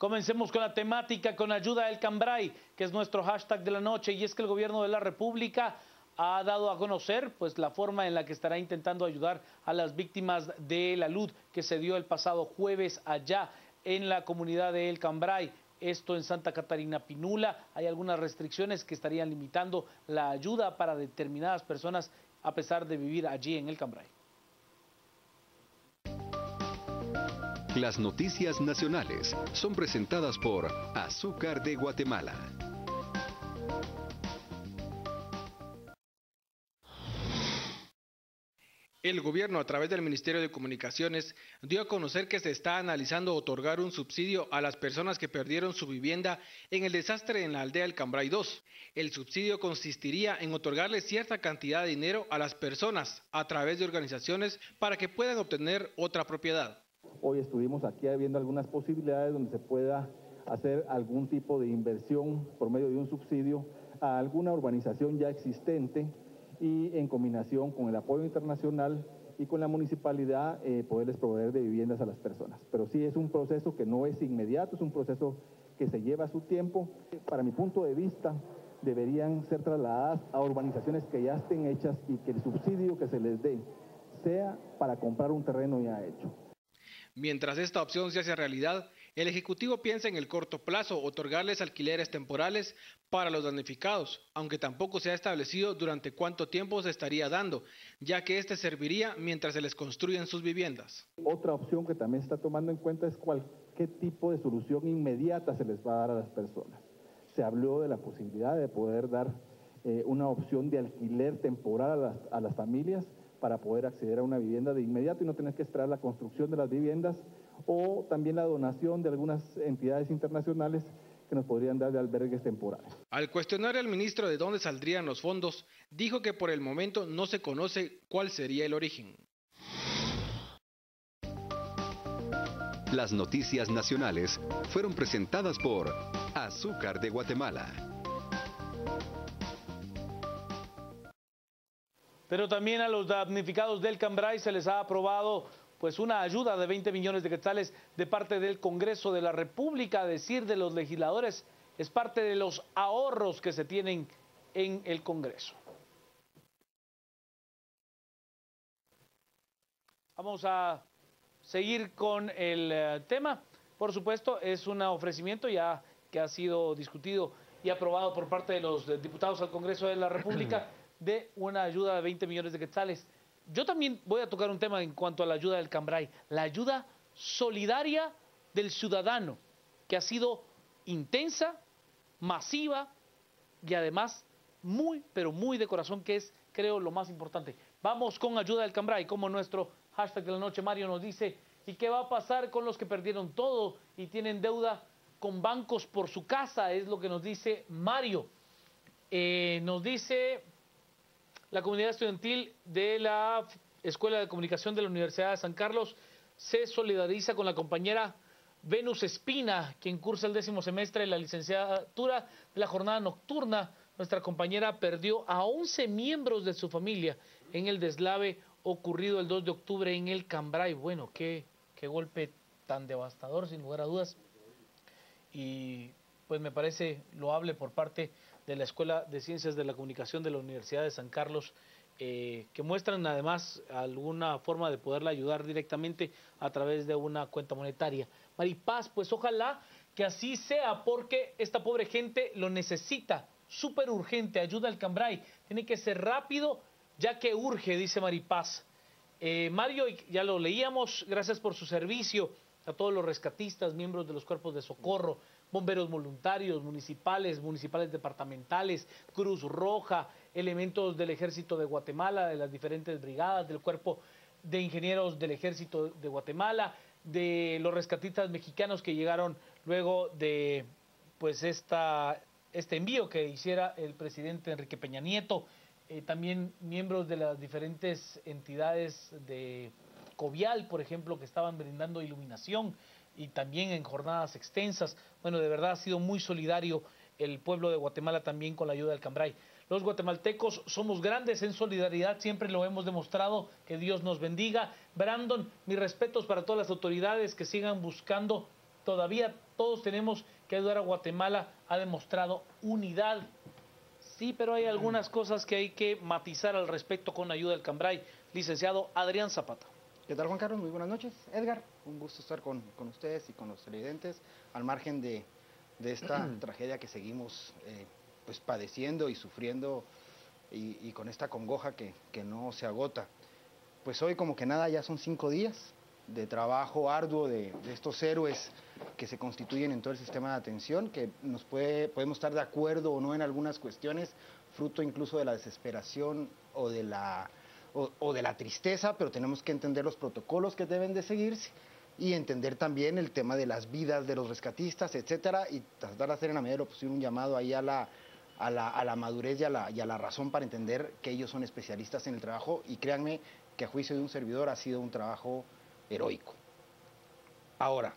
Comencemos con la temática, con ayuda del Cambrai, que es nuestro hashtag de la noche, y es que el gobierno de la República ha dado a conocer pues la forma en la que estará intentando ayudar a las víctimas de la luz que se dio el pasado jueves allá en la comunidad de El Cambrai. Esto en Santa Catarina Pinula. Hay algunas restricciones que estarían limitando la ayuda para determinadas personas a pesar de vivir allí en El Cambrai. Las noticias nacionales son presentadas por Azúcar de Guatemala. El gobierno, a través del Ministerio de Comunicaciones, dio a conocer que se está analizando otorgar un subsidio a las personas que perdieron su vivienda en el desastre en la aldea El Cambrai 2. El subsidio consistiría en otorgarle cierta cantidad de dinero a las personas a través de organizaciones para que puedan obtener otra propiedad. Hoy estuvimos aquí viendo algunas posibilidades donde se pueda hacer algún tipo de inversión por medio de un subsidio a alguna urbanización ya existente y en combinación con el apoyo internacional y con la municipalidad poderles proveer de viviendas a las personas. Pero sí es un proceso que no es inmediato, es un proceso que se lleva su tiempo. Para mi punto de vista, deberían ser trasladadas a urbanizaciones que ya estén hechas y que el subsidio que se les dé sea para comprar un terreno ya hecho. Mientras esta opción se hace realidad, el Ejecutivo piensa en el corto plazo otorgarles alquileres temporales para los damnificados, aunque tampoco se ha establecido durante cuánto tiempo se estaría dando, ya que este serviría mientras se les construyen sus viviendas. Otra opción que también se está tomando en cuenta es qué tipo de solución inmediata se les va a dar a las personas. Se habló de la posibilidad de poder dar una opción de alquiler temporal a las familias para poder acceder a una vivienda de inmediato y no tener que esperar la construcción de las viviendas, o también la donación de algunas entidades internacionales que nos podrían dar de albergues temporales. Al cuestionar al ministro de dónde saldrían los fondos, dijo que por el momento no se conoce cuál sería el origen. Las noticias nacionales fueron presentadas por Azúcar de Guatemala. Pero también a los damnificados del Cambrai se les ha aprobado pues una ayuda de 20 millones de quetzales de parte del Congreso de la República. A decir de los legisladores, es parte de los ahorros que se tienen en el Congreso. Vamos a seguir con el tema. Por supuesto, es un ofrecimiento ya que ha sido discutido y aprobado por parte de los diputados al Congreso de la República de una ayuda de 20 millones de quetzales. Yo también voy a tocar un tema en cuanto a la ayuda del Cambrai, la ayuda solidaria del ciudadano, que ha sido intensa, masiva y además muy, pero muy de corazón, que es, creo, lo más importante. Vamos con ayuda del Cambrai, como nuestro hashtag de la noche, Mario, nos dice, ¿y qué va a pasar con los que perdieron todo y tienen deuda con bancos por su casa? Es lo que nos dice Mario. Nos dice: la comunidad estudiantil de la Escuela de Comunicación de la Universidad de San Carlos se solidariza con la compañera Venus Espina, quien cursa el 10º semestre de la licenciatura de la jornada nocturna. Nuestra compañera perdió a 11 miembros de su familia en el deslave ocurrido el 2 de octubre en el Cambrai. Bueno, qué golpe tan devastador, sin lugar a dudas. Y pues me parece loable por parte de la Escuela de Ciencias de la Comunicación de la Universidad de San Carlos, que muestran además alguna forma de poderla ayudar directamente a través de una cuenta monetaria. Maripaz, pues ojalá que así sea, porque esta pobre gente lo necesita, súper urgente, ayuda al Cambrai, tiene que ser rápido, ya que urge, dice Maripaz. Mario, ya lo leíamos, gracias por su servicio a todos los rescatistas, miembros de los cuerpos de socorro, bomberos voluntarios, municipales departamentales, Cruz Roja, elementos del Ejército de Guatemala, de las diferentes brigadas, del Cuerpo de Ingenieros del Ejército de Guatemala, de los rescatistas mexicanos que llegaron luego de pues este envío que hiciera el presidente Enrique Peña Nieto, también miembros de las diferentes entidades de Covial, por ejemplo, que estaban brindando iluminación y también en jornadas extensas. Bueno, de verdad ha sido muy solidario el pueblo de Guatemala también con la ayuda del Cambrai. Los guatemaltecos somos grandes en solidaridad, siempre lo hemos demostrado, que Dios nos bendiga. Brandon, mis respetos para todas las autoridades que sigan buscando todavía todos tenemos que ayudar a Guatemala, ha demostrado unidad. Sí, pero hay algunas cosas que hay que matizar al respecto con ayuda del Cambrai. Licenciado Adrián Zapata. ¿Qué tal, Juan Carlos? Muy buenas noches. Edgar, un gusto estar con ustedes y con los televidentes, al margen de esta tragedia que seguimos pues padeciendo y sufriendo y con esta congoja que no se agota. Pues hoy, como que nada, ya son 5 días de trabajo arduo de estos héroes que se constituyen en todo el sistema de atención, que podemos estar de acuerdo o no en algunas cuestiones, fruto incluso de la desesperación o de la tristeza, pero tenemos que entender los protocolos que deben de seguirse y entender también el tema de las vidas de los rescatistas, etcétera, y tratar de hacer en la medida de lo posible un llamado ahí a la madurez y a la razón para entender que ellos son especialistas en el trabajo, y créanme que a juicio de un servidor ha sido un trabajo heroico. Ahora,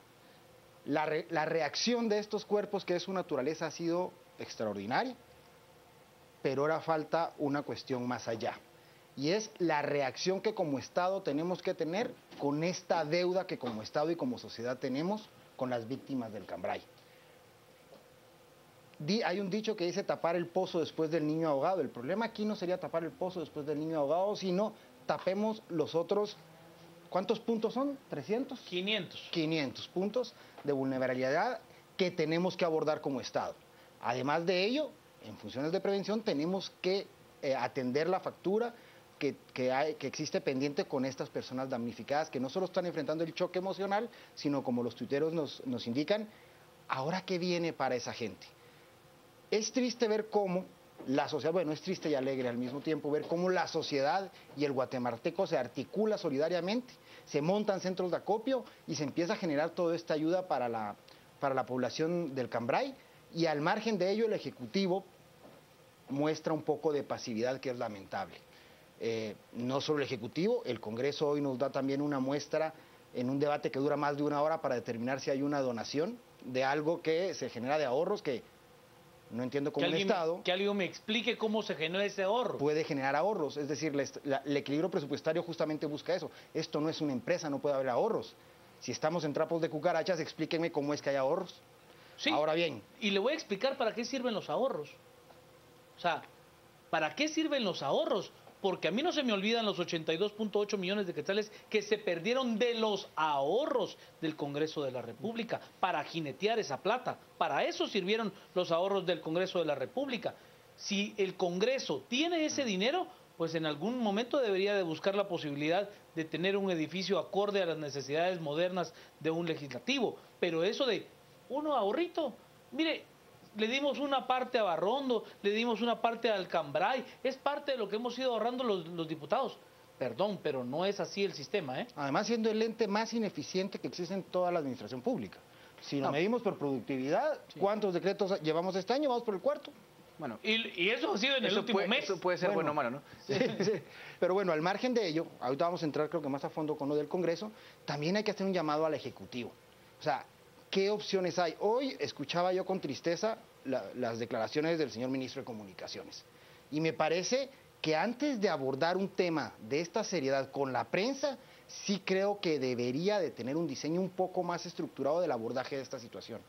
la reacción de estos cuerpos, que es su naturaleza, ha sido extraordinaria, pero ahora falta una cuestión más allá, y es la reacción que como Estado tenemos que tener con esta deuda que como Estado y como sociedad tenemos con las víctimas del Cambrai. Hay un dicho que dice tapar el pozo después del niño ahogado. El problema aquí no sería tapar el pozo después del niño ahogado, sino tapemos los otros. ¿Cuántos puntos son? ¿300? 500. 500 puntos de vulnerabilidad que tenemos que abordar como Estado. Además de ello, en funciones de prevención, tenemos que atender la factura que existe pendiente con estas personas damnificadas, que no solo están enfrentando el choque emocional, sino, como los tuiteros nos indican, ¿ahora qué viene para esa gente? Es triste ver cómo la sociedad, bueno, es triste y alegre al mismo tiempo ver cómo la sociedad y el guatemalteco se articula solidariamente, se montan centros de acopio y se empieza a generar toda esta ayuda para la población del Cambrai, y al margen de ello el Ejecutivo muestra un poco de pasividad que es lamentable. No solo el Ejecutivo, el Congreso hoy nos da también una muestra en un debate que dura más de 1 hora para determinar si hay una donación de algo que se genera de ahorros que no entiendo cómo el Estado... Que alguien me explique cómo se genera ese ahorro. Puede generar ahorros, es decir, el equilibrio presupuestario justamente busca eso. Esto no es una empresa, no puede haber ahorros. Si estamos en trapos de cucarachas, explíquenme cómo es que hay ahorros. Sí, ahora bien... Y le voy a explicar para qué sirven los ahorros. O sea, ¿para qué sirven los ahorros? Porque a mí no se me olvidan los 82.8 millones de quetzales que se perdieron de los ahorros del Congreso de la República para jinetear esa plata. Para eso sirvieron los ahorros del Congreso de la República. Si el Congreso tiene ese dinero, pues en algún momento debería de buscar la posibilidad de tener un edificio acorde a las necesidades modernas de un legislativo. Pero eso de uno ahorrito, mire... Le dimos una parte a Barrondo, le dimos una parte al Cambrai, es parte de lo que hemos ido ahorrando los diputados. Perdón, pero no es así el sistema, ¿eh? Además, siendo el ente más ineficiente que existe en toda la administración pública. Si lo medimos por productividad, sí. ¿Cuántos decretos llevamos este año? Vamos por el 4. Bueno, y eso ha sido en el último mes. Eso puede ser bueno o malo, ¿no? Sí, sí. Pero bueno, al margen de ello, ahorita vamos a entrar creo que más a fondo con lo del Congreso, también hay que hacer un llamado al Ejecutivo. O sea, ¿qué opciones hay? Hoy escuchaba yo con tristeza las declaraciones del señor ministro de Comunicaciones. Y me parece que antes de abordar un tema de esta seriedad con la prensa, sí creo que debería de tener un diseño un poco más estructurado del abordaje de esta situación.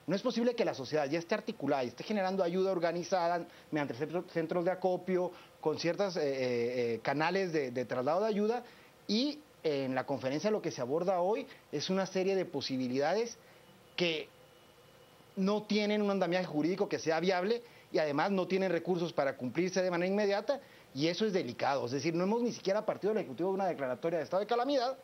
No es posible que la sociedad ya esté articulada y esté generando ayuda organizada mediante centros de acopio, con ciertos canales de traslado de ayuda, y en la conferencia lo que se aborda hoy es una serie de posibilidades que no tienen un andamiaje jurídico que sea viable y además no tienen recursos para cumplirse de manera inmediata, y eso es delicado. Es decir, no hemos ni siquiera partido del Ejecutivo de una declaratoria de estado de calamidad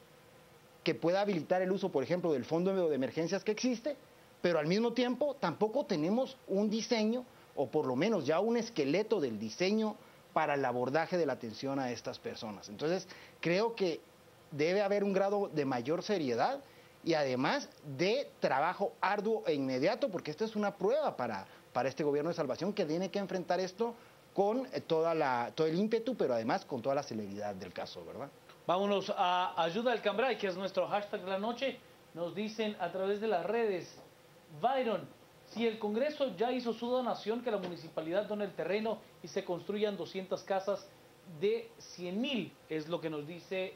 que pueda habilitar el uso, por ejemplo, del fondo de emergencias que existe, pero al mismo tiempo tampoco tenemos un diseño, o por lo menos ya un esqueleto del diseño para el abordaje de la atención a estas personas. Entonces, creo que debe haber un grado de mayor seriedad y además de trabajo arduo e inmediato, porque esta es una prueba para este gobierno de salvación, que tiene que enfrentar esto con todo el ímpetu, pero además con toda la celeridad del caso, ¿verdad? Vámonos a Ayuda al Cambrai, que es nuestro hashtag de la noche. Nos dicen a través de las redes: Byron, si el Congreso ya hizo su donación, que la municipalidad done el terreno y se construyan 200 casas de 100,000, es lo que nos dice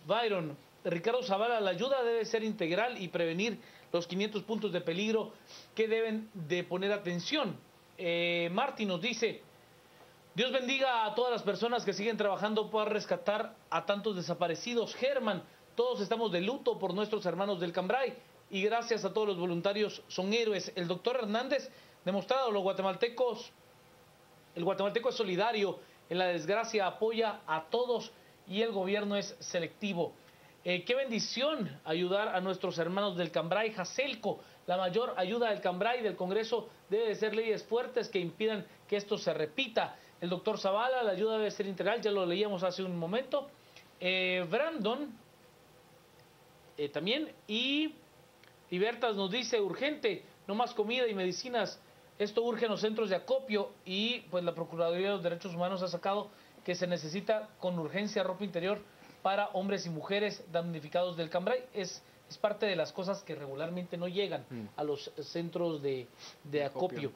Byron. Ricardo Zavala, la ayuda debe ser integral y prevenir los 500 puntos de peligro que deben de poner atención. Marty nos dice, Dios bendiga a todas las personas que siguen trabajando para rescatar a tantos desaparecidos. Germán, todos estamos de luto por nuestros hermanos del Cambray y gracias a todos los voluntarios son héroes. El doctor Hernández, demostrado, el guatemalteco es solidario, en la desgracia apoya a todos y el gobierno es selectivo. Qué bendición ayudar a nuestros hermanos del Cambray. Jacelco, la mayor ayuda del Cambray y del Congreso debe de ser leyes fuertes que impidan que esto se repita. El doctor Zavala, la ayuda debe ser integral, ya lo leíamos hace un momento. Brandon, también. Y Libertas nos dice, urgente, no más comida y medicinas. Esto urge en los centros de acopio y pues la Procuraduría de los Derechos Humanos ha sacado que se necesita con urgencia ropa interior para hombres y mujeres damnificados del Cambray. Es parte de las cosas que regularmente no llegan a los centros de acopio.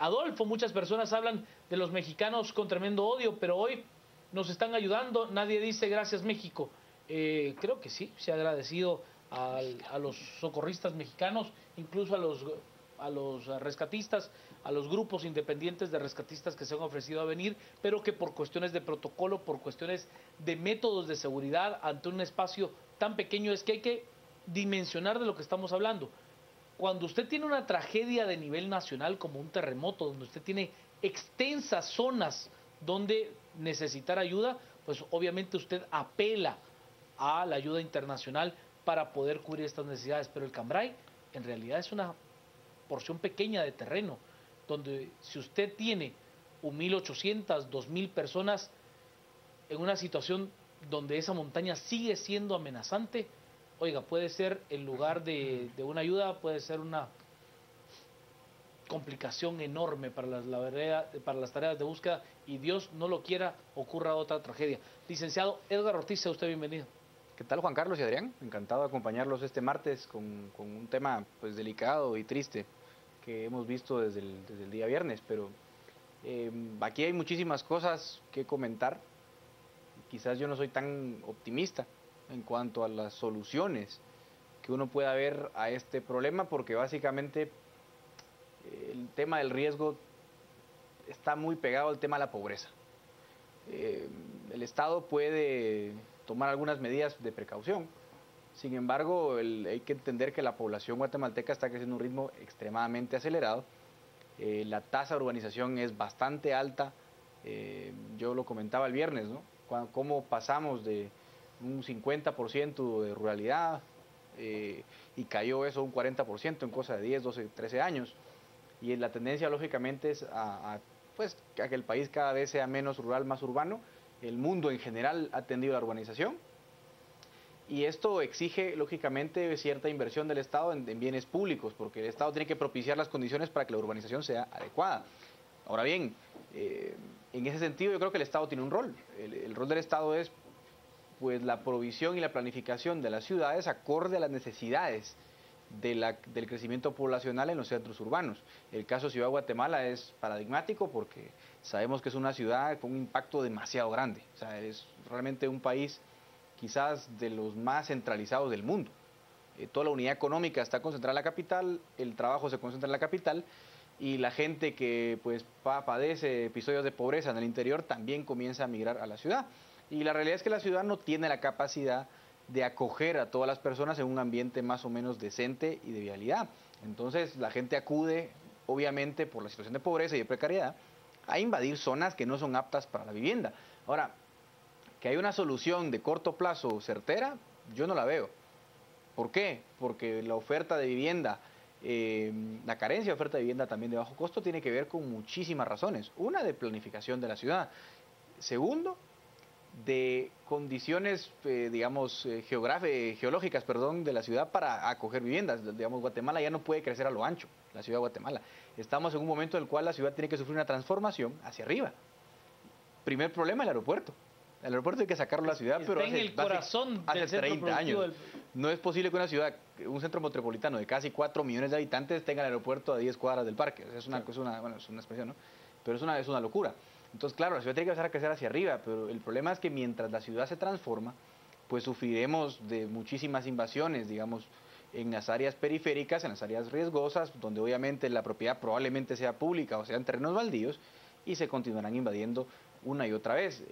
Adolfo, muchas personas hablan de los mexicanos con tremendo odio, pero hoy nos están ayudando. Nadie dice gracias México. Creo que sí, se ha agradecido a los socorristas mexicanos, incluso a los rescatistas, a los grupos independientes de rescatistas que se han ofrecido a venir, pero que por cuestiones de protocolo, por cuestiones de métodos de seguridad ante un espacio tan pequeño, es que hay que dimensionar de lo que estamos hablando. Cuando usted tiene una tragedia de nivel nacional como un terremoto, donde usted tiene extensas zonas donde necesitar ayuda, pues obviamente usted apela a la ayuda internacional para poder cubrir estas necesidades, pero el Cambray en realidad es una porción pequeña de terreno, donde si usted tiene 1.800, 2.000 personas en una situación donde esa montaña sigue siendo amenazante, oiga, puede ser el lugar de una ayuda, puede ser una complicación enorme para las tareas de búsqueda y Dios no lo quiera, ocurra otra tragedia. Licenciado Edgar Ortiz, sea usted bienvenido. ¿Qué tal, Juan Carlos y Adrián? Encantado de acompañarlos este martes con un tema pues delicado y triste que hemos visto desde el día viernes, pero aquí hay muchísimas cosas que comentar. Quizás yo no soy tan optimista en cuanto a las soluciones que uno pueda ver a este problema, porque básicamente el tema del riesgo está muy pegado al tema de la pobreza. El Estado puede tomar algunas medidas de precaución. Sin embargo, hay que entender que la población guatemalteca está creciendo a un ritmo extremadamente acelerado. La tasa de urbanización es bastante alta. Yo lo comentaba el viernes, ¿no? Cómo pasamos de un 50% de ruralidad y cayó eso a un 40% en cosa de 10, 12, 13 años. Y la tendencia, lógicamente, es a que el país cada vez sea menos rural, más urbano. El mundo en general ha tendido a la urbanización y esto exige lógicamente cierta inversión del Estado en bienes públicos, porque el Estado tiene que propiciar las condiciones para que la urbanización sea adecuada. Ahora bien, en ese sentido yo creo que el Estado tiene un rol. El rol del Estado es pues la provisión y la planificación de las ciudades acorde a las necesidades del crecimiento poblacional en los centros urbanos. El caso de Ciudad de Guatemala es paradigmático porque sabemos que es una ciudad con un impacto demasiado grande. O sea, es realmente un país quizás de los más centralizados del mundo. Toda la unidad económica está concentrada en la capital, el trabajo se concentra en la capital y la gente que pues padece episodios de pobreza en el interior también comienza a migrar a la ciudad. Y la realidad es que la ciudad no tiene la capacidad de acoger a todas las personas en un ambiente más o menos decente y de vialidad. Entonces la gente acude, obviamente por la situación de pobreza y de precariedad, a invadir zonas que no son aptas para la vivienda. Ahora, que hay una solución de corto plazo certera, yo no la veo. ¿Por qué? Porque la oferta de vivienda, la carencia de oferta de vivienda también de bajo costo tiene que ver con muchísimas razones. Una, de planificación de la ciudad. Segundo, de condiciones, digamos, geológicas, de la ciudad para acoger viviendas. Digamos, Guatemala ya no puede crecer a lo ancho, la ciudad de Guatemala. Estamos en un momento en el cual la ciudad tiene que sufrir una transformación hacia arriba. Primer problema, el aeropuerto. El aeropuerto hay que sacarlo a la ciudad, pero hace 30 años. No es posible que una ciudad, un centro metropolitano de casi 4 millones de habitantes tenga el aeropuerto a 10 cuadras del parque. O sea, es una expresión, ¿no? Pero es una locura. Entonces, claro, la ciudad tiene que empezar a crecer hacia arriba, pero el problema es que mientras la ciudad se transforma, pues sufriremos de muchísimas invasiones, digamos, en las áreas periféricas, en las áreas riesgosas, donde obviamente la propiedad probablemente sea pública o sean terrenos baldíos, y se continuarán invadiendo una y otra vez.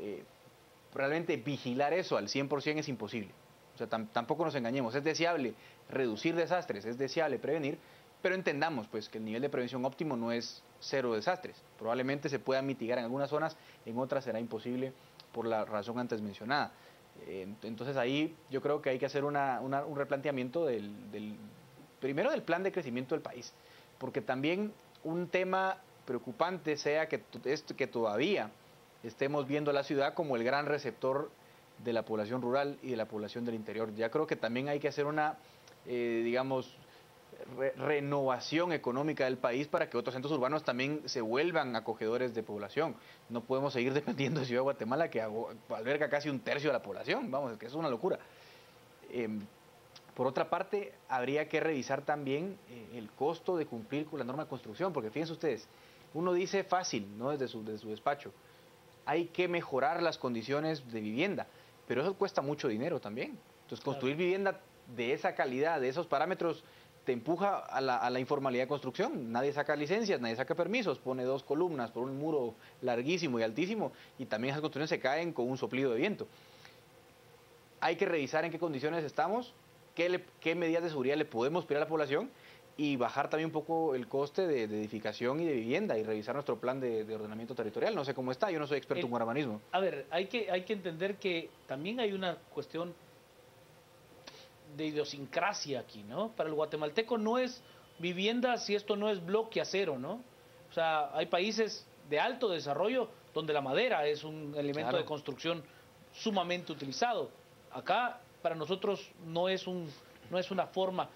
Realmente vigilar eso al 100% es imposible. O sea, tampoco nos engañemos, es deseable reducir desastres, es deseable prevenir, pero entendamos pues que el nivel de prevención óptimo no es 0 desastres. Probablemente se pueda mitigar en algunas zonas, en otras será imposible por la razón antes mencionada. Entonces ahí yo creo que hay que hacer un replanteamiento primero del plan de crecimiento del país, porque también un tema preocupante sea que todavía estemos viendo la ciudad como el gran receptor de la población rural y de la población del interior. Ya creo que también hay que hacer una, digamos, renovación económica del país para que otros centros urbanos también se vuelvan acogedores de población. No podemos seguir dependiendo de Ciudad de Guatemala, que alberga casi un tercio de la población. Vamos, es que es una locura. Por otra parte, habría que revisar también el costo de cumplir con la norma de construcción, porque fíjense ustedes, uno dice fácil, ¿no? Desde su despacho, hay que mejorar las condiciones de vivienda, pero eso cuesta mucho dinero también. Entonces, construir vivienda de esa calidad, de esos parámetros, te empuja a la informalidad de construcción. Nadie saca licencias, nadie saca permisos, pone 2 columnas por un muro larguísimo y altísimo, y también esas construcciones se caen con un soplido de viento. Hay que revisar en qué condiciones estamos, qué medidas de seguridad le podemos pedir a la población, y bajar también un poco el coste de edificación y de vivienda, y revisar nuestro plan de ordenamiento territorial. No sé cómo está, yo no soy experto en urbanismo. A ver, hay que entender que también hay una cuestión de idiosincrasia aquí, ¿no? Para el guatemalteco no es vivienda si esto no es bloque acero, ¿no? O sea, hay países de alto desarrollo donde la madera es un elemento de construcción sumamente utilizado. Acá, para nosotros, no es una forma.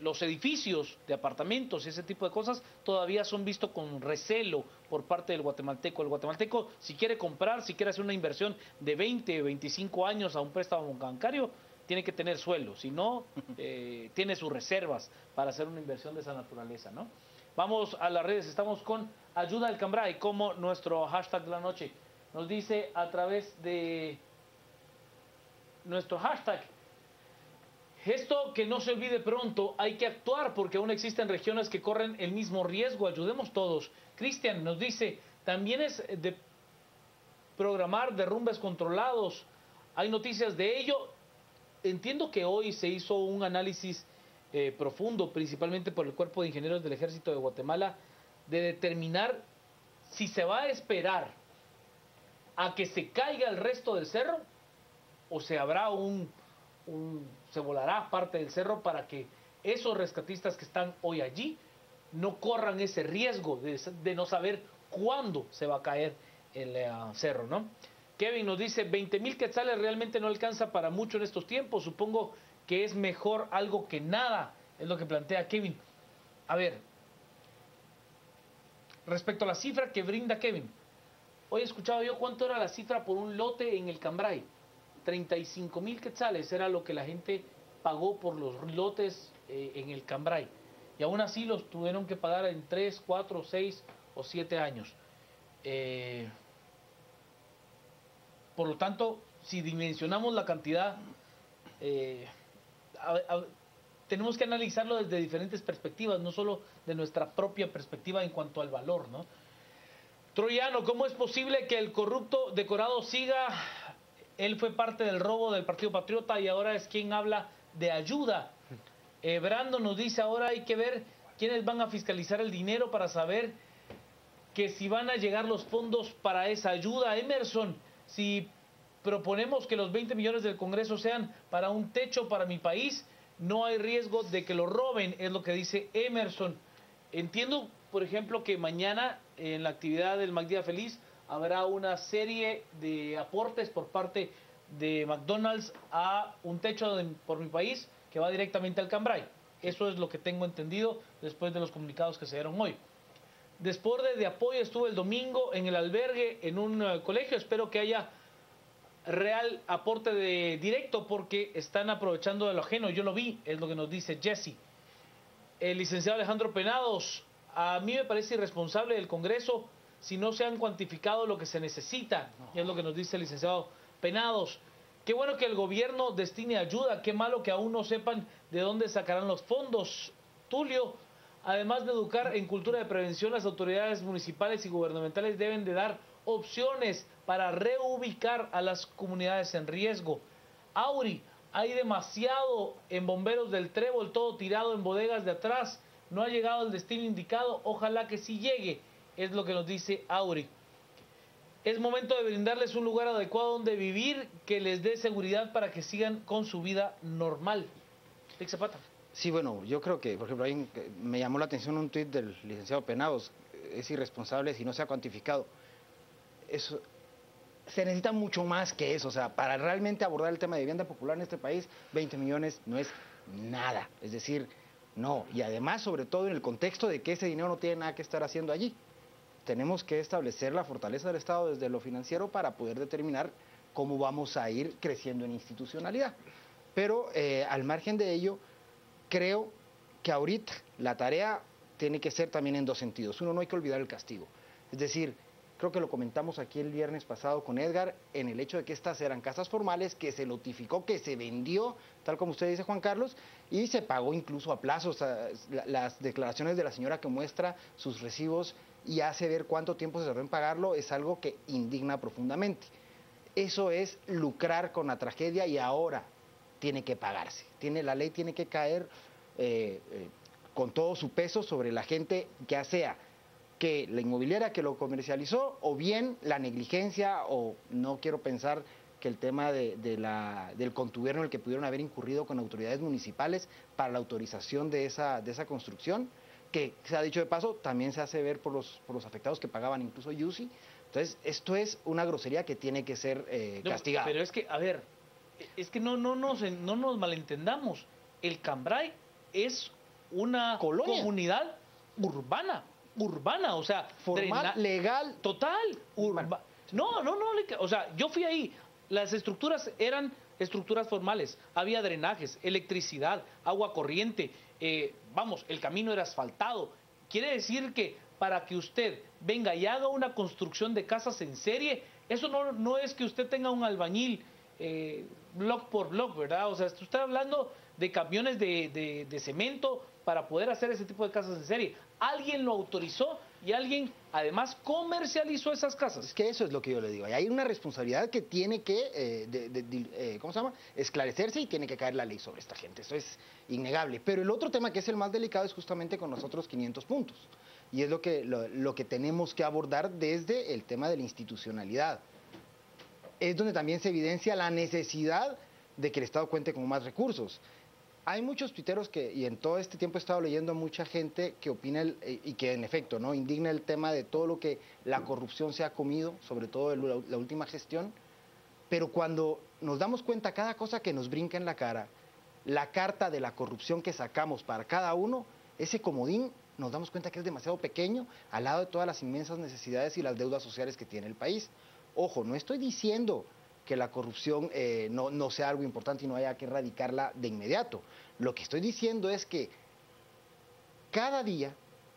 Los edificios de apartamentos y ese tipo de cosas todavía son vistos con recelo por parte del guatemalteco. El guatemalteco, si quiere comprar, si quiere hacer una inversión de 20, 25 años a un préstamo bancario, tiene que tener suelo, si no, tiene sus reservas para hacer una inversión de esa naturaleza, ¿no? Vamos a las redes, estamos con Ayuda al Cambrai, como nuestro hashtag de la noche. Nos dice a través de nuestro hashtag: esto que no se olvide pronto, hay que actuar porque aún existen regiones que corren el mismo riesgo, ayudemos todos. Cristian nos dice, también es de programar derrumbes controlados, hay noticias de ello. Entiendo que hoy se hizo un análisis profundo, principalmente por el Cuerpo de Ingenieros del Ejército de Guatemala, de determinar si se va a esperar a que se caiga el resto del cerro o se habrá se volará parte del cerro para que esos rescatistas que están hoy allí no corran ese riesgo de no saber cuándo se va a caer el cerro, ¿no? Kevin nos dice, 20,000 quetzales realmente no alcanza para mucho en estos tiempos. Supongo que es mejor algo que nada, es lo que plantea Kevin. A ver, respecto a la cifra que brinda Kevin, hoy escuchaba yo cuánto era la cifra por un lote en el Cambrai. 35,000 quetzales era lo que la gente pagó por los lotes en el Cambrai. Y aún así los tuvieron que pagar en 3, 4, 6 o 7 años. Por lo tanto, si dimensionamos la cantidad, tenemos que analizarlo desde diferentes perspectivas, no solo de nuestra propia perspectiva en cuanto al valor, ¿no? Troyano, ¿cómo es posible que el corrupto decorado siga? Él fue parte del robo del Partido Patriota y ahora es quien habla de ayuda. Brando nos dice, ahora hay que ver quiénes van a fiscalizar el dinero para saber que si van a llegar los fondos para esa ayuda. Emerson, si proponemos que los 20 millones del Congreso sean para un techo para mi país, no hay riesgo de que lo roben, es lo que dice Emerson. Entiendo, por ejemplo, que mañana en la actividad del MacDía Feliz habrá una serie de aportes por parte de McDonald's a un techo por mi país que va directamente al Cambrai. Eso es lo que tengo entendido después de los comunicados que se dieron hoy. Desborde de apoyo estuvo el domingo en el albergue en un colegio. Espero que haya real aporte directo porque están aprovechando de lo ajeno. Yo lo vi, es lo que nos dice Jesse. El licenciado Alejandro Penados, a mí me parece irresponsable del Congreso si no se han cuantificado lo que se necesita, es lo que nos dice el licenciado Penados. Qué bueno que el gobierno destine ayuda, qué malo que aún no sepan de dónde sacarán los fondos. Tulio, además de educar en cultura de prevención, las autoridades municipales y gubernamentales deben de dar opciones para reubicar a las comunidades en riesgo. Auri, hay demasiado en Bomberos del Trébol, todo tirado en bodegas de atrás. No ha llegado al destino indicado, ojalá que sí llegue, es lo que nos dice Auri. Es momento de brindarles un lugar adecuado donde vivir, que les dé seguridad para que sigan con su vida normal. Rick Zapata. Sí, bueno, yo creo que, por ejemplo, me llamó la atención un tuit del licenciado Penados, es irresponsable si no se ha cuantificado. Eso, se necesita mucho más que eso, o sea, para realmente abordar el tema de vivienda popular en este país, 20 millones no es nada, es decir, no, y además, sobre todo en el contexto de que ese dinero no tiene nada que estar haciendo allí. Tenemos que establecer la fortaleza del Estado desde lo financiero para poder determinar cómo vamos a ir creciendo en institucionalidad. Pero al margen de ello, creo que ahorita la tarea tiene que ser también en dos sentidos. Uno, no hay que olvidar el castigo. Es decir, creo que lo comentamos aquí el viernes pasado con Edgar, en el hecho de que estas eran casas formales, que se notificó, que se vendió, tal como usted dice, Juan Carlos, y se pagó incluso a plazos. Las declaraciones de la señora que muestra sus recibos y hace ver cuánto tiempo se tardó en pagarlo es algo que indigna profundamente. Eso es lucrar con la tragedia y ahora tiene que pagarse. La ley tiene que caer con todo su peso sobre la gente, ya sea que la inmobiliaria que lo comercializó o bien la negligencia, o no quiero pensar que el tema del contubernio en el que pudieron haber incurrido con autoridades municipales para la autorización de esa construcción, que se ha dicho de paso, también se hace ver por los afectados que pagaban incluso UCI. Entonces, esto es una grosería que tiene que ser castigada. Pero es que, a ver, es que no nos malentendamos. El Cambray es una colonia, comunidad urbana, o sea, formal, legal, total, no, o sea, yo fui ahí, las estructuras eran estructuras formales, había drenajes, electricidad, agua corriente, vamos, el camino era asfaltado. Quiere decir que para que usted venga y haga una construcción de casas en serie, eso no es que usted tenga un albañil block por block, ¿verdad? O sea, usted está hablando de camiones de cemento para poder hacer ese tipo de casas en serie. Alguien lo autorizó y alguien además comercializó esas casas. Es que eso es lo que yo le digo. Hay una responsabilidad que tiene que ¿cómo se llama? Esclarecerse, y tiene que caer la ley sobre esta gente. Eso es innegable. Pero el otro tema que es el más delicado es justamente con los otros 500 puntos. Y es lo que tenemos que abordar desde el tema de la institucionalidad. Es donde también se evidencia la necesidad de que el Estado cuente con más recursos. Hay muchos tuiteros y en todo este tiempo he estado leyendo a mucha gente que opina y que en efecto no indigna el tema de todo lo que la corrupción se ha comido, sobre todo en la última gestión, pero cuando nos damos cuenta cada cosa que nos brinca en la cara, la carta de la corrupción que sacamos para cada uno, ese comodín, nos damos cuenta que es demasiado pequeño al lado de todas las inmensas necesidades y las deudas sociales que tiene el país. Ojo, no estoy diciendo que la corrupción no sea algo importante y no haya que erradicarla de inmediato. Lo que estoy diciendo es que cada día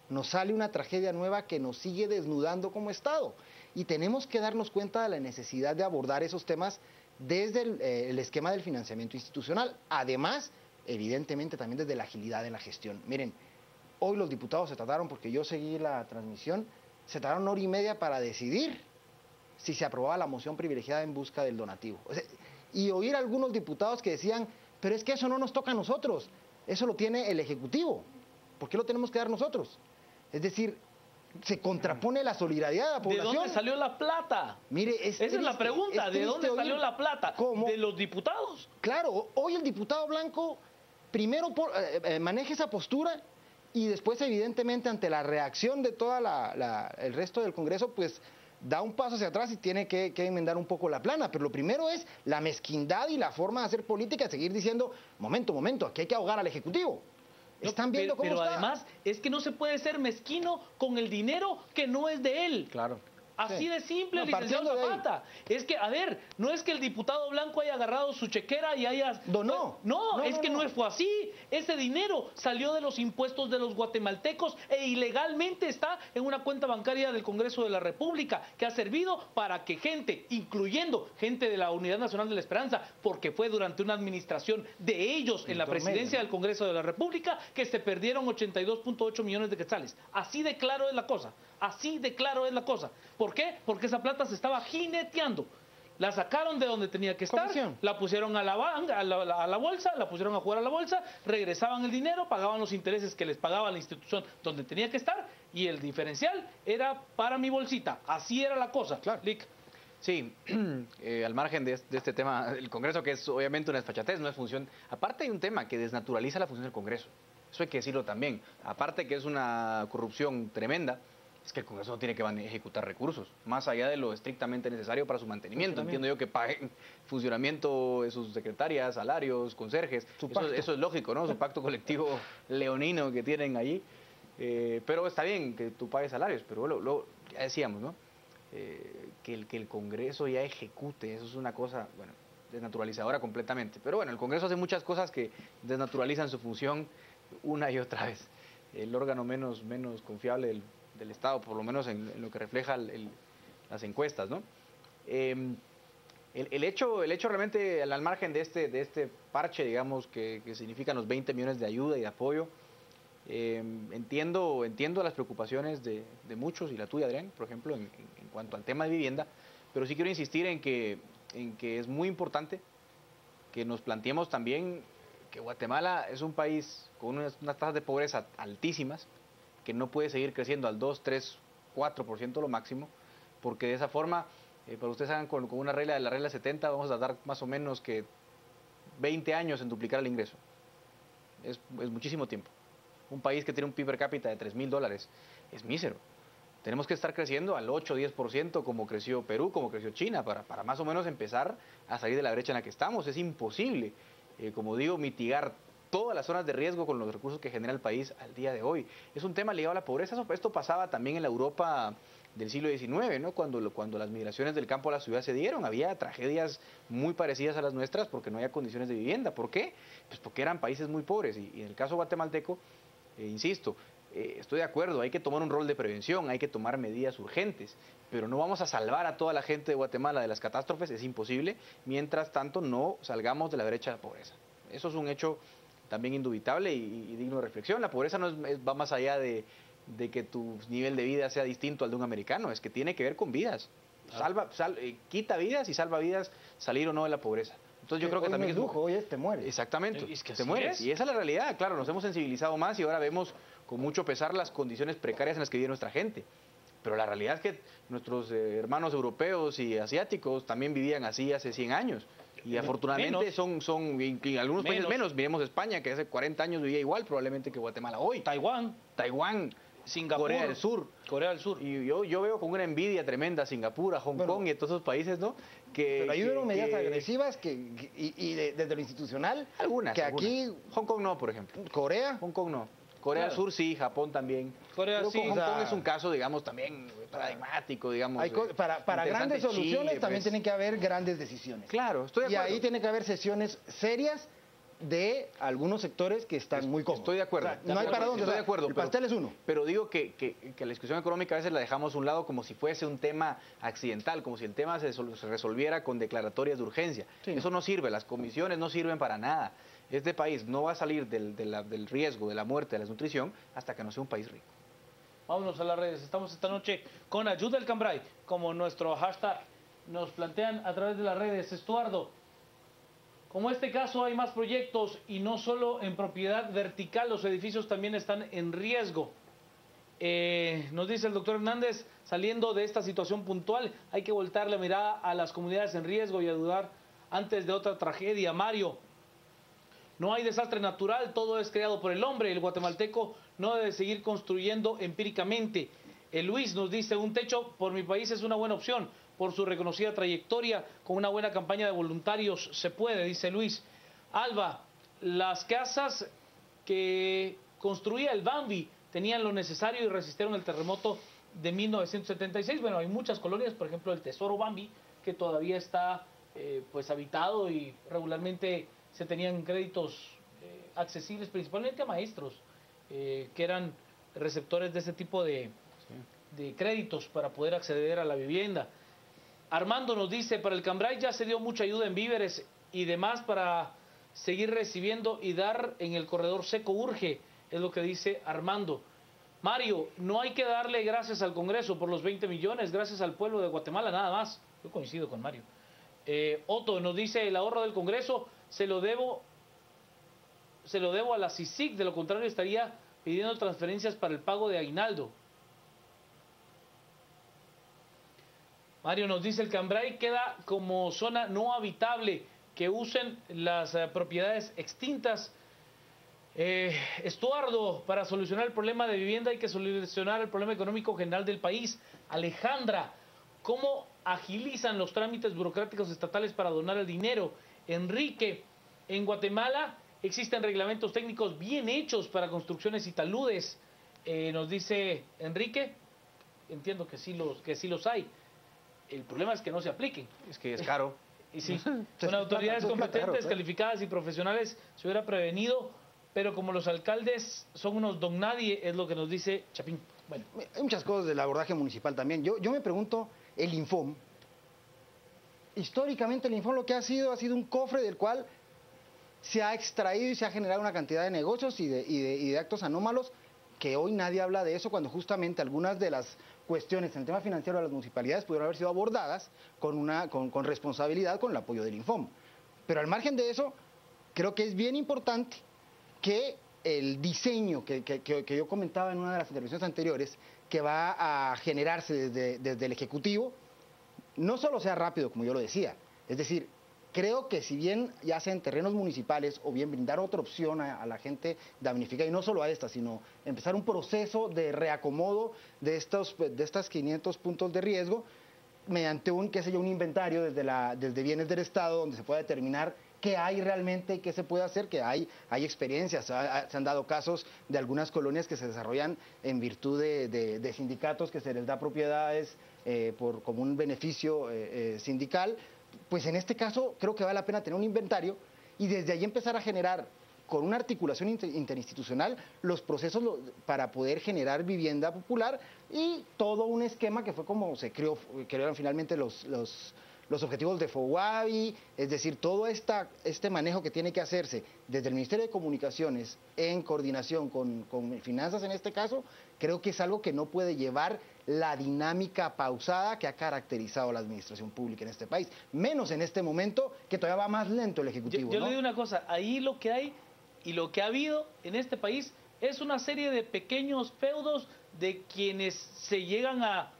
nos sale una tragedia nueva que nos sigue desnudando como Estado, y tenemos que darnos cuenta de la necesidad de abordar esos temas desde el esquema del financiamiento institucional. Además, evidentemente también desde la agilidad en la gestión. Miren, hoy los diputados se tardaron, porque yo seguí la transmisión, se tardaron 1 hora y media para decidir si se aprobaba la moción privilegiada en busca del donativo. O sea, y oír a algunos diputados que decían, pero es que eso no nos toca a nosotros, eso lo tiene el Ejecutivo, ¿por qué lo tenemos que dar nosotros? Es decir, se contrapone la solidaridad de la población. ¿De dónde salió la plata? Mire, esa es la pregunta, ¿de dónde salió la plata? ¿Cómo? ¿De los diputados? Claro, hoy el diputado Blanco primero maneja esa postura, y después evidentemente ante la reacción de toda el resto del Congreso, pues da un paso hacia atrás y tiene que enmendar un poco la plana. Pero lo primero es la mezquindad y la forma de hacer política, seguir diciendo, momento, aquí hay que ahogar al Ejecutivo. ¿Están viendo cómo pero está? Además, es que no se puede ser mezquino con el dinero que no es de él. Claro. Así Sí. de simple, No, licenciado partiendo de ahí. Zapata. Es que, a ver, no es que el diputado Blanco haya agarrado su chequera y haya... Donó. No, es No, que no. no fue así. Ese dinero salió de los impuestos de los guatemaltecos e ilegalmente está en una cuenta bancaria del Congreso de la República, que ha servido para que gente, incluyendo gente de la Unidad Nacional de la Esperanza, porque fue durante una administración de ellos en la Víctor presidencia Medio. del Congreso de la República, que se perdieron 82.8 millones de quetzales. Así de claro es la cosa. Así de claro es la cosa. ¿Por qué? Porque esa plata se estaba jineteando. La sacaron de donde tenía que estar, Comisión. la pusieron a la bolsa, la pusieron a jugar a la bolsa, regresaban el dinero, pagaban los intereses que les pagaba la institución donde tenía que estar y el diferencial era para mi bolsita. Así era la cosa. Claro. Lic. Sí, al margen de este tema, el Congreso, que es obviamente una desfachatez, no es función. Aparte hay un tema que desnaturaliza la función del Congreso. Eso hay que decirlo también. Aparte que es una corrupción tremenda, es que el Congreso no tiene que ejecutar recursos, más allá de lo estrictamente necesario para su mantenimiento. Entiendo yo que paguen funcionamiento de sus secretarias, salarios, conserjes. Eso es lógico, ¿no? Su pacto colectivo leonino que tienen allí. Pero está bien que tú pagues salarios, pero ya decíamos, ¿no? Que el Congreso ya ejecute, eso es una cosa, bueno, desnaturalizadora completamente. Pero bueno, el Congreso hace muchas cosas que desnaturalizan su función una y otra vez. El órgano menos confiable del Estado, por lo menos en lo que refleja las encuestas, ¿no? El hecho realmente, al margen de este parche, digamos, que significan los 20 millones de ayuda y de apoyo, entiendo las preocupaciones de muchos, y la tuya, Adrián, por ejemplo, en cuanto al tema de vivienda, pero sí quiero insistir en que es muy importante que nos planteemos también que Guatemala es un país con unas tasas de pobreza altísimas, que no puede seguir creciendo al 2, 3, 4% lo máximo, porque de esa forma, para ustedes hagan con una regla de la regla 70, vamos a tardar más o menos que 20 años en duplicar el ingreso. Es muchísimo tiempo. Un país que tiene un PIB per cápita de $3,000 es mísero. Tenemos que estar creciendo al 8 o 10% como creció Perú, como creció China, para más o menos empezar a salir de la brecha en la que estamos. Es imposible, como digo, mitigar todas las zonas de riesgo con los recursos que genera el país al día de hoy. Es un tema ligado a la pobreza. Esto pasaba también en la Europa del siglo XIX, ¿no? Cuando las migraciones del campo a la ciudad se dieron, había tragedias muy parecidas a las nuestras porque no había condiciones de vivienda. ¿Por qué? Pues porque eran países muy pobres. Y en el caso guatemalteco, insisto, estoy de acuerdo, hay que tomar un rol de prevención, hay que tomar medidas urgentes, pero no vamos a salvar a toda la gente de Guatemala de las catástrofes, es imposible, mientras tanto no salgamos de la brecha de la pobreza. Eso es un hecho también indubitable y digno de reflexión. La pobreza no va más allá de que tu nivel de vida sea distinto al de un americano, es que tiene que ver con vidas. Quita vidas y salva vidas salir o no de la pobreza. Entonces yo creo que hoy también no es lujo, hoy te mueres. Exactamente, Es que te así mueres. es. Y esa es la realidad, claro, nos hemos sensibilizado más y ahora vemos con mucho pesar las condiciones precarias en las que vive nuestra gente. Pero la realidad es que nuestros hermanos europeos y asiáticos también vivían así hace 100 años. Y afortunadamente son en algunos países menos. Miremos España, que hace 40 años vivía igual probablemente que Guatemala hoy. Taiwán, Singapur, Corea del Sur. Corea del Sur. Y yo veo con una envidia tremenda a Singapur, a Hong Kong y a todos esos países, ¿no? Pero ahí hubieron medidas agresivas desde lo institucional. Algunas. Que aquí, Hong Kong no, por ejemplo. Corea. Hong Kong no. Corea del Sur sí, Japón también. Corea Pero sí. Hong o sea, Kong es un caso, digamos, también paradigmático, digamos. Para interesante. grandes soluciones Chile, también pues. tienen que haber grandes decisiones. Claro, estoy de Y acuerdo. ahí tiene que haber sesiones serias de algunos sectores que están muy cómodos. Estoy de acuerdo. O sea, no hay para dónde. Estoy o sea, de acuerdo. El pastel es uno. Pero digo que la discusión económica a veces la dejamos a un lado como si fuese un tema accidental, como si el tema se resolviera con declaratorias de urgencia. Sí. Eso no sirve, las comisiones no sirven para nada. Este país no va a salir del riesgo, de la muerte, de la desnutrición, hasta que no sea un país rico. Vámonos a las redes. Estamos esta noche con Ayuda del Cambrai, como nuestro hashtag nos plantean a través de las redes. Estuardo, como este caso hay más proyectos y no solo en propiedad vertical, los edificios también están en riesgo. Nos dice el doctor Hernández, saliendo de esta situación puntual, hay que voltar la mirada a las comunidades en riesgo y ayudar antes de otra tragedia. Mario, no hay desastre natural, todo es creado por el hombre. El guatemalteco no debe seguir construyendo empíricamente. Luis nos dice, un techo por mi país es una buena opción, por su reconocida trayectoria, con una buena campaña de voluntarios se puede, dice Luis. Alba, las casas que construía el Bambi tenían lo necesario y resistieron el terremoto de 1976. Bueno, hay muchas colonias, por ejemplo el Tesoro Bambi, que todavía está pues habitado y regularmente se tenían créditos accesibles principalmente a maestros que eran receptores de ese tipo de créditos para poder acceder a la vivienda. Armando nos dice, para el Cambrai ya se dio mucha ayuda en víveres y demás para seguir recibiendo y dar en el corredor seco urge, es lo que dice Armando. Mario, no hay que darle gracias al Congreso por los 20 millones, gracias al pueblo de Guatemala, nada más. Yo coincido con Mario. Otto nos dice, el ahorro del Congreso se lo debo a la CICIG, de lo contrario estaría pidiendo transferencias para el pago de aguinaldo. Mario nos dice, el Cambrai queda como zona no habitable, que usen las propiedades extintas. Estuardo, para solucionar el problema de vivienda hay que solucionar el problema económico general del país. Alejandra, ¿cómo agilizan los trámites burocráticos estatales para donar el dinero? Enrique, en Guatemala existen reglamentos técnicos bien hechos para construcciones y taludes. Nos dice Enrique, entiendo que sí los hay. El problema es que no se apliquen. Es que es caro. Y sí, con autoridades competentes, calificadas y profesionales se hubiera prevenido, pero como los alcaldes son unos don nadie, es lo que nos dice Chapín. Bueno. Hay muchas cosas del abordaje municipal también. Yo me pregunto, el Infom, históricamente el Infom lo que ha sido un cofre del cual se ha extraído y se ha generado una cantidad de negocios y de actos anómalos, que hoy nadie habla de eso, cuando justamente algunas de las cuestiones en el tema financiero de las municipalidades pudieron haber sido abordadas con responsabilidad, con el apoyo del Infom. Pero al margen de eso, creo que es bien importante que el diseño que yo comentaba en una de las intervenciones anteriores, que va a generarse desde el Ejecutivo, no solo sea rápido, como yo lo decía, es decir, creo que si bien ya sea en terrenos municipales o bien brindar otra opción a la gente damnificada, y no solo a esta, sino empezar un proceso de reacomodo de estas 500 puntos de riesgo mediante un inventario desde bienes del Estado, donde se pueda determinar qué hay realmente y qué se puede hacer, que hay experiencias. Se han dado casos de algunas colonias que se desarrollan en virtud de sindicatos que se les da propiedades como un beneficio sindical. Pues en este caso creo que vale la pena tener un inventario y desde ahí empezar a generar con una articulación interinstitucional los procesos para poder generar vivienda popular y todo un esquema que fue como se crearon finalmente los objetivos de FOWABI, es decir, todo este manejo que tiene que hacerse desde el Ministerio de Comunicaciones en coordinación con finanzas en este caso, creo que es algo que no puede llevar la dinámica pausada que ha caracterizado la administración pública en este país, menos en este momento que todavía va más lento el Ejecutivo. Yo le digo una cosa, ahí lo que hay y lo que ha habido en este país es una serie de pequeños feudos de quienes se llegan a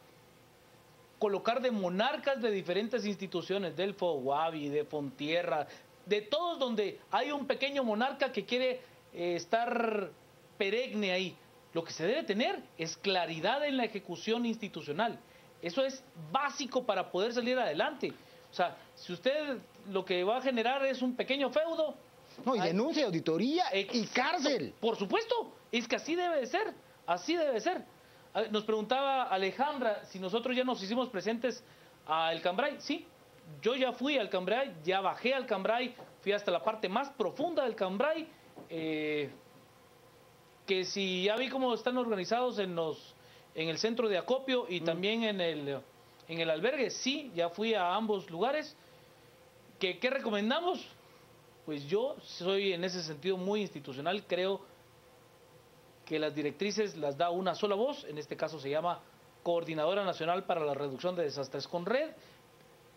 colocar de monarcas de diferentes instituciones, del FOWABI, de Fontierra, de todos donde hay un pequeño monarca que quiere estar perenne ahí. Lo que se debe tener es claridad en la ejecución institucional. Eso es básico para poder salir adelante. O sea, si usted lo que va a generar es un pequeño feudo... No, y denuncia, auditoría y cárcel. Por supuesto, es que así debe de ser, así debe de ser. Nos preguntaba Alejandra si nosotros ya nos hicimos presentes al Cambrai. Sí, yo ya fui al Cambrai, ya bajé al Cambrai, fui hasta la parte más profunda del Cambrai, que si ya vi cómo están organizados en el centro de acopio y también en el albergue, sí, ya fui a ambos lugares. ¿Qué recomendamos? Pues yo soy en ese sentido muy institucional, creo que las directrices las da una sola voz, en este caso se llama Coordinadora Nacional para la Reducción de Desastres con Red.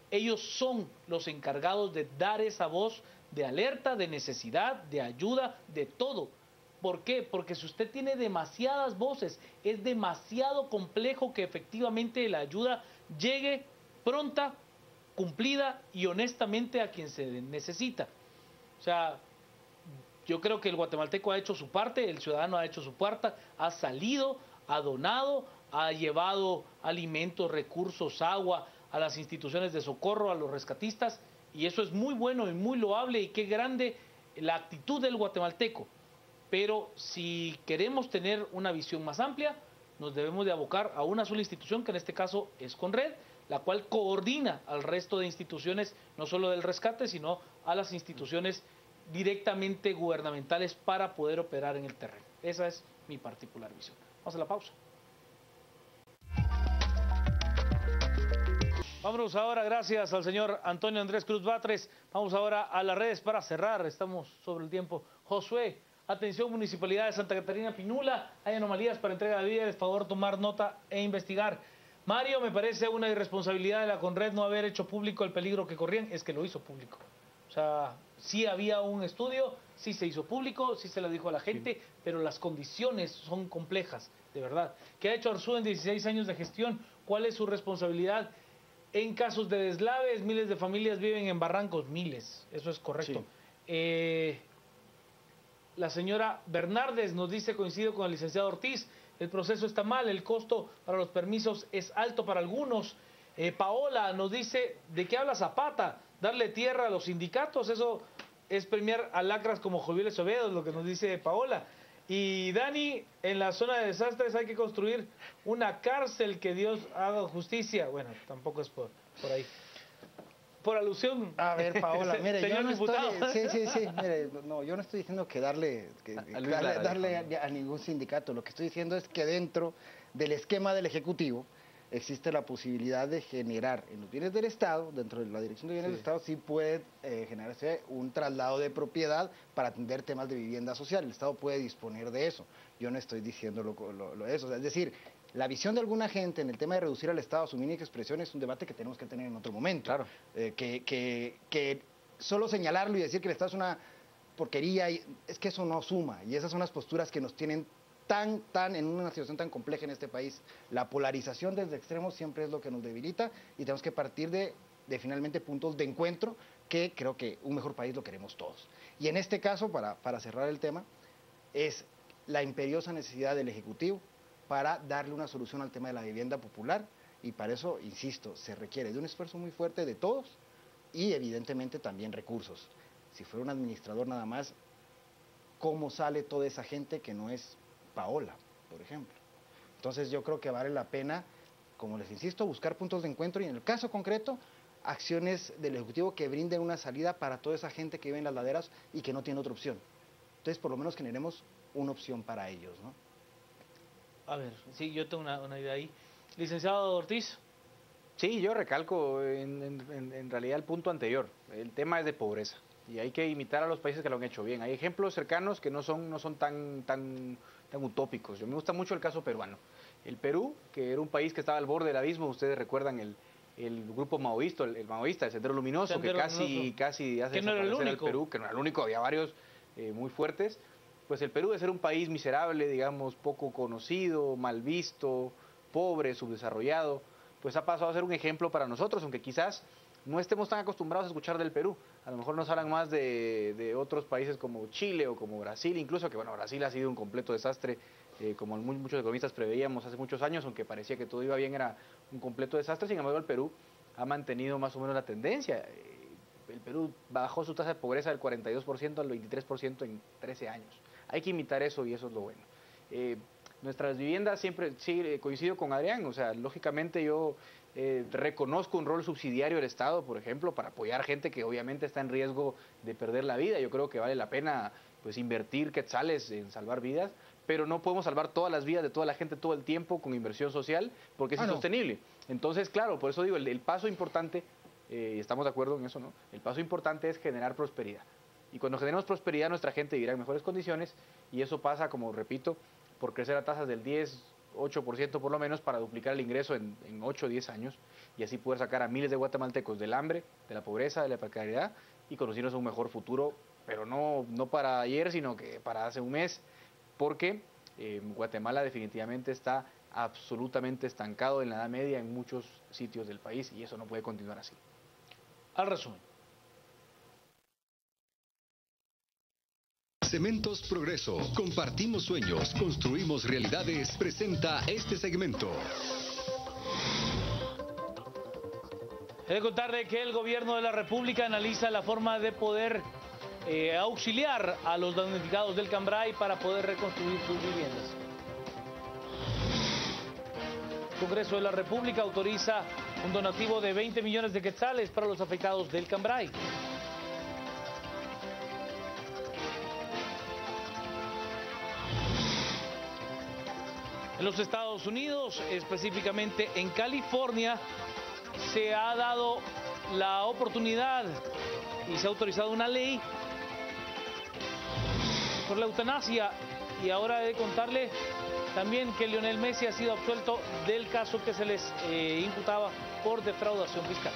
Ellos son los encargados de dar esa voz de alerta, de necesidad, de ayuda, de todo. ¿Por qué? Porque si usted tiene demasiadas voces, es demasiado complejo que efectivamente la ayuda llegue pronta, cumplida y honestamente a quien se necesita. O sea, yo creo que el guatemalteco ha hecho su parte, el ciudadano ha hecho su parte, ha salido, ha donado, ha llevado alimentos, recursos, agua a las instituciones de socorro, a los rescatistas, y eso es muy bueno y muy loable, y qué grande la actitud del guatemalteco. Pero si queremos tener una visión más amplia, nos debemos de abocar a una sola institución, que en este caso es Conred, la cual coordina al resto de instituciones, no solo del rescate, sino a las instituciones directamente gubernamentales para poder operar en el terreno. Esa es mi particular visión. Vamos a la pausa. Vámonos ahora, gracias al señor Antonio Andrés Cruz Batres. Vamos ahora a las redes para cerrar, estamos sobre el tiempo. Josué, atención Municipalidad de Santa Catarina Pinula, hay anomalías para entrega de víveres, favor tomar nota e investigar. Mario, me parece una irresponsabilidad de la Conred no haber hecho público el peligro que corrían, es que lo hizo público. O sea, sí había un estudio, sí se hizo público, sí se lo dijo a la gente, pero las condiciones son complejas, de verdad. ¿Qué ha hecho Arzú en 16 años de gestión? ¿Cuál es su responsabilidad? En casos de deslaves, miles de familias viven en barrancos, miles, eso es correcto. Sí. La señora Bernardes nos dice, coincido con el licenciado Ortiz, el proceso está mal, el costo para los permisos es alto para algunos. Paola nos dice, ¿de qué habla Zapata? Darle tierra a los sindicatos, eso es premiar a lacras como Joviel Escobedo, es lo que nos dice Paola. Y Dani, en la zona de desastres hay que construir una cárcel, que Dios haga justicia. Bueno, tampoco es por ahí. Por alusión. A ver, Paola, mire, yo no diputado. estoy, mire, no, yo no estoy diciendo que darle a ningún sindicato. Lo que estoy diciendo es que dentro del esquema del Ejecutivo existe la posibilidad de generar en los bienes del Estado, dentro de la Dirección de Bienes del Estado, sí puede generarse un traslado de propiedad para atender temas de vivienda social. El Estado puede disponer de eso. Yo no estoy diciendo eso. O sea, es decir, la visión de alguna gente en el tema de reducir al Estado a su mínima expresión es un debate que tenemos que tener en otro momento. Claro. Que solo señalarlo y decir que el Estado es una porquería, es que eso no suma. Y esas son las posturas que nos tienen tan en una situación tan compleja en este país. La polarización desde extremos siempre es lo que nos debilita y tenemos que partir de finalmente puntos de encuentro, que creo que un mejor país lo queremos todos. Y en este caso, para cerrar el tema, es la imperiosa necesidad del Ejecutivo para darle una solución al tema de la vivienda popular, y para eso, insisto, se requiere de un esfuerzo muy fuerte de todos y evidentemente también recursos. Si fuera un administrador nada más, ¿cómo sale toda esa gente que no es Paola, por ejemplo? Entonces yo creo que vale la pena, como les insisto, buscar puntos de encuentro y en el caso concreto, acciones del Ejecutivo que brinden una salida para toda esa gente que vive en las laderas y que no tiene otra opción. Entonces por lo menos generemos una opción para ellos, ¿no? A ver, sí, yo tengo una idea ahí. Licenciado Ortiz. Sí, yo recalco en realidad el punto anterior. El tema es de pobreza y hay que imitar a los países que lo han hecho bien. Hay ejemplos cercanos que no son tan utópicos. Yo me gusta mucho el caso peruano. El Perú, que era un país que estaba al borde del abismo, ustedes recuerdan el grupo maoísta, el Sendero Luminoso, que casi hace desaparecer al Perú, que no era el único, había varios muy fuertes. Pues el Perú, de ser un país miserable, digamos, poco conocido, mal visto, pobre, subdesarrollado, pues ha pasado a ser un ejemplo para nosotros, aunque quizás no estemos tan acostumbrados a escuchar del Perú. A lo mejor nos hablan más de otros países como Chile o como Brasil, incluso, que bueno, Brasil ha sido un completo desastre, como muchos economistas preveíamos hace muchos años, aunque parecía que todo iba bien, era un completo desastre. Sin embargo, el Perú ha mantenido más o menos la tendencia. El Perú bajó su tasa de pobreza del 42% al 23% en 13 años. Hay que imitar eso y eso es lo bueno. Nuestras viviendas siempre, sí, coincido con Adrián, o sea, lógicamente yo reconozco un rol subsidiario del Estado, por ejemplo, para apoyar gente que obviamente está en riesgo de perder la vida. Yo creo que vale la pena pues invertir quetzales en salvar vidas, pero no podemos salvar todas las vidas de toda la gente todo el tiempo con inversión social, porque es insostenible. Entonces, claro, por eso digo, el paso importante, y estamos de acuerdo en eso, ¿no? El paso importante es generar prosperidad. Y cuando generemos prosperidad, nuestra gente vivirá en mejores condiciones, y eso pasa, como repito, por crecer a tasas del 8% por lo menos, para duplicar el ingreso en 8 o 10 años, y así poder sacar a miles de guatemaltecos del hambre, de la pobreza, de la precariedad, y conducirnos a un mejor futuro, pero no para ayer, sino que para hace un mes, porque Guatemala definitivamente está absolutamente estancado en la Edad Media en muchos sitios del país, y eso no puede continuar así. Al resumen. Cementos Progreso. Compartimos sueños, construimos realidades. Presenta este segmento. He de contarle que el gobierno de la República analiza la forma de poder auxiliar a los damnificados del Cambrai para poder reconstruir sus viviendas. El Congreso de la República autoriza un donativo de 20 millones de quetzales para los afectados del Cambrai. En los Estados Unidos, específicamente en California, se ha dado la oportunidad y se ha autorizado una ley por la eutanasia. Y ahora he de contarle también que Lionel Messi ha sido absuelto del caso que se les imputaba por defraudación fiscal.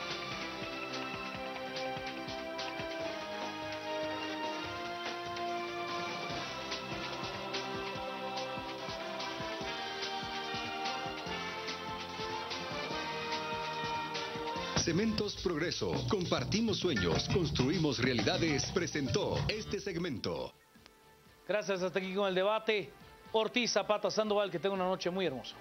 Cementos Progreso. Compartimos sueños, construimos realidades. Presentó este segmento. Gracias, hasta aquí con el debate. Ortiz, Zapata, Sandoval, que tenga una noche muy hermosa.